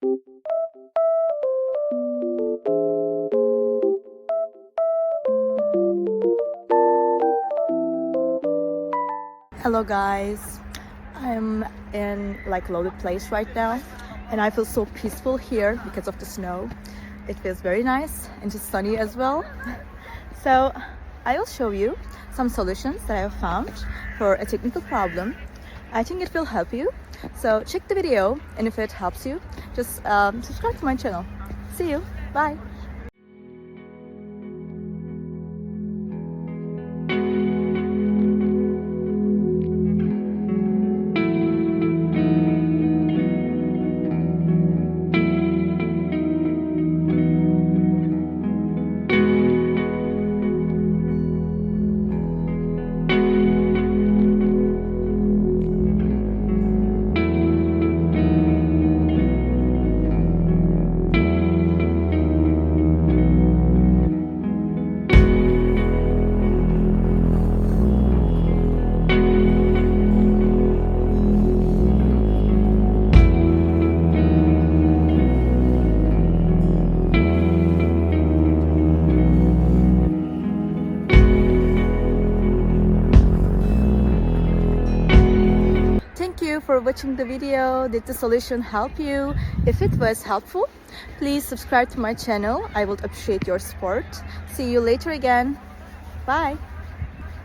Hello guys, I'm in like loaded place right now and I feel so peaceful here because of the snow. It feels very nice and just sunny as well. So I will show you some solutions that I have found for a technical problem. I think it will help you. So check the video, and if it helps you, just subscribe to my channel. See you. Bye. Thank you for watching the video. Did the solution help you? If it was helpful, please subscribe to my channel. I would appreciate your support. See you later again. Bye.